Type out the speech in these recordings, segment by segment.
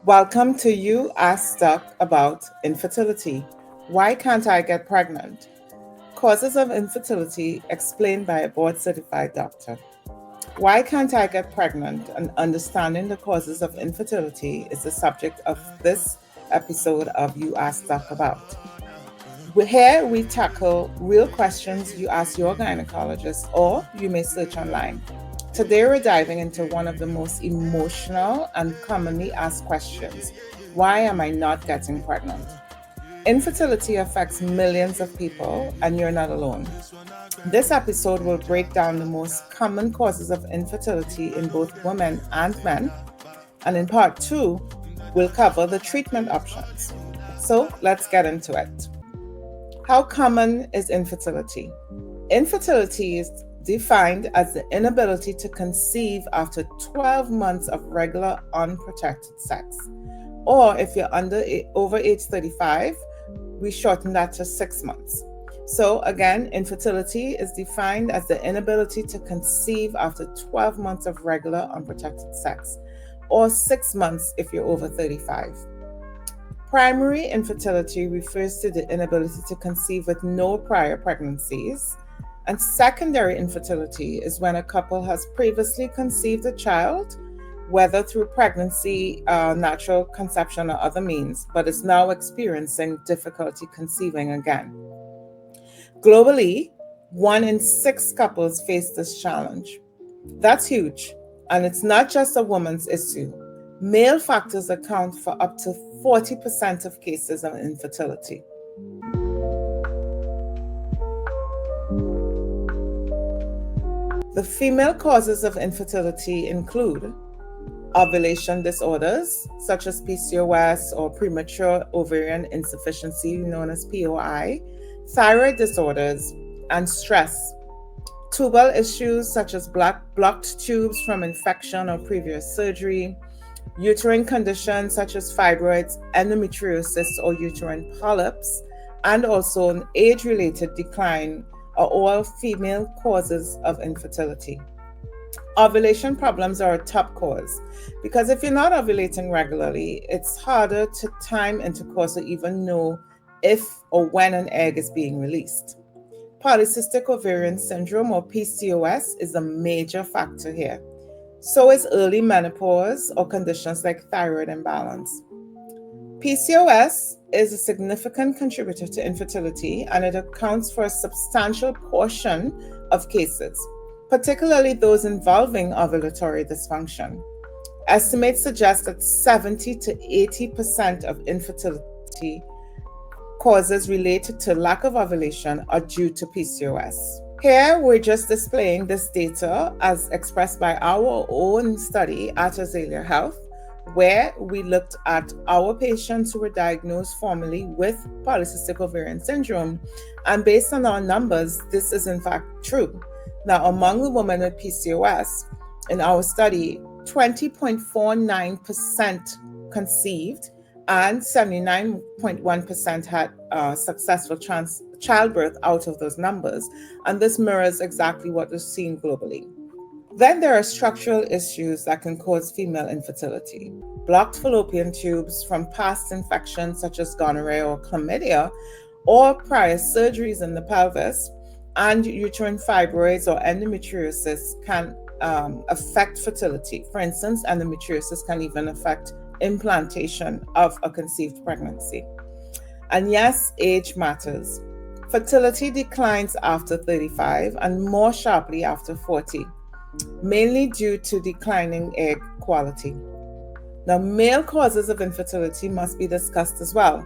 Welcome to You Ask Doc About Infertility. Why can't I get pregnant? Causes of infertility explained by a board certified doctor. Why can't I get pregnant? And understanding the causes of infertility is the subject of this episode of You Ask Doc About. Here we tackle real questions you ask your gynecologist or you may search online. Today we're diving into one of the most emotional and commonly asked questions. Why am I not getting pregnant? Infertility affects millions of people and you're not alone. This episode will break down the most common causes of infertility in both women and men. And in part 2, we'll cover the treatment options. So let's get into it. How common is infertility? Infertility is defined as the inability to conceive after 12 months of regular unprotected sex. Or if you're over age 35, we shorten that to 6 months. So again, infertility is defined as the inability to conceive after 12 months of regular unprotected sex, or 6 months if you're over 35. Primary infertility refers to the inability to conceive with no prior pregnancies. And secondary infertility is when a couple has previously conceived a child, whether through pregnancy, natural conception, or other means, but is now experiencing difficulty conceiving again. Globally, 1 in 6 couples face this challenge. That's huge, and it's not just a woman's issue. Male factors account for up to 40% of cases of infertility. The female causes of infertility include ovulation disorders, such as PCOS or premature ovarian insufficiency, known as POI, thyroid disorders, and stress. Tubal issues such as blocked tubes from infection or previous surgery, uterine conditions such as fibroids, endometriosis, or uterine polyps, and also an age-related decline are all female causes of infertility. Ovulation problems are a top cause because if you're not ovulating regularly, it's harder to time intercourse or even know if or when an egg is being released. Polycystic ovarian syndrome, or PCOS, is a major factor here. So is early menopause or conditions like thyroid imbalance. PCOS is a significant contributor to infertility, and it accounts for a substantial portion of cases, particularly those involving ovulatory dysfunction. Estimates suggest that 70 to 80% of infertility causes related to lack of ovulation are due to PCOS. Here, we're just displaying this data as expressed by our own study at Azalea Health, where we looked at our patients who were diagnosed formally with polycystic ovarian syndrome. And based on our numbers, this is in fact true. Now, among the women with PCOS in our study, 20.49% conceived and 79.1% had successful childbirth out of those numbers. And this mirrors exactly what is seen globally. Then there are structural issues that can cause female infertility. Blocked fallopian tubes from past infections such as gonorrhea or chlamydia, or prior surgeries in the pelvis, and uterine fibroids or endometriosis can affect fertility. For instance, endometriosis can even affect implantation of a conceived pregnancy. And yes, age matters. Fertility declines after 35 and more sharply after 40. Mainly due to declining egg quality. Now, male causes of infertility must be discussed as well.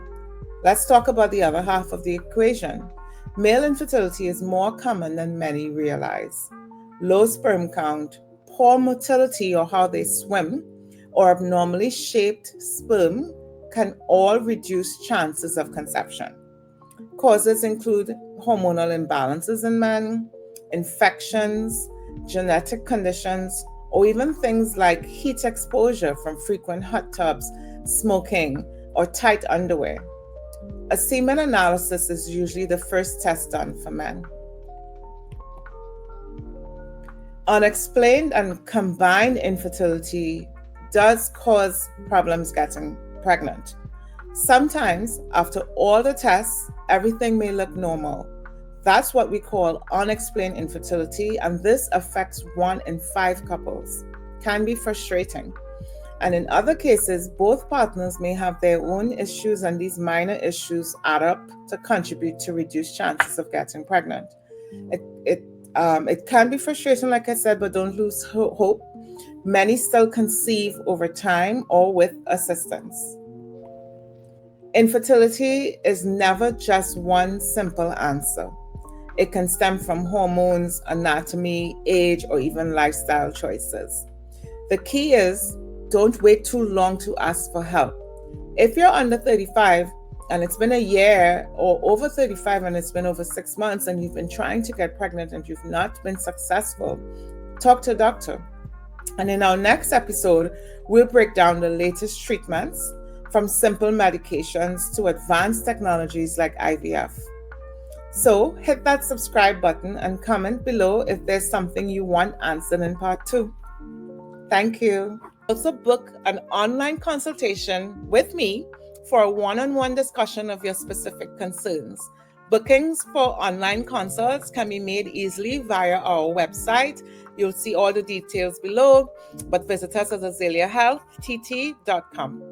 Let's talk about the other half of the equation. Male infertility is more common than many realize. Low sperm count, poor motility or how they swim, or abnormally shaped sperm can all reduce chances of conception. Causes include hormonal imbalances in men, infections, genetic conditions, or even things like heat exposure from frequent hot tubs, smoking, or tight underwear. A semen analysis is usually the first test done for men. Unexplained and combined infertility does cause problems getting pregnant. Sometimes, after all the tests, everything may look normal. That's what we call unexplained infertility, and this affects 1 in 5 couples. Can be frustrating. And in other cases, both partners may have their own issues, and these minor issues add up to contribute to reduced chances of getting pregnant. It can be frustrating, like I said, but don't lose hope. Many still conceive over time or with assistance. Infertility is never just one simple answer. It can stem from hormones, anatomy, age, or even lifestyle choices. The key is, don't wait too long to ask for help. If you're under 35 and it's been a year, or over 35 and it's been over 6 months and you've been trying to get pregnant and you've not been successful, talk to a doctor. And in our next episode, we'll break down the latest treatments, from simple medications to advanced technologies like IVF. So hit that subscribe button and comment below if there's something you want answered in part 2. Thank you. Also book an online consultation with me for a one-on-one discussion of your specific concerns. Bookings for online consults can be made easily via our website. You'll see all the details below, but visit us at azaleahealtht.com.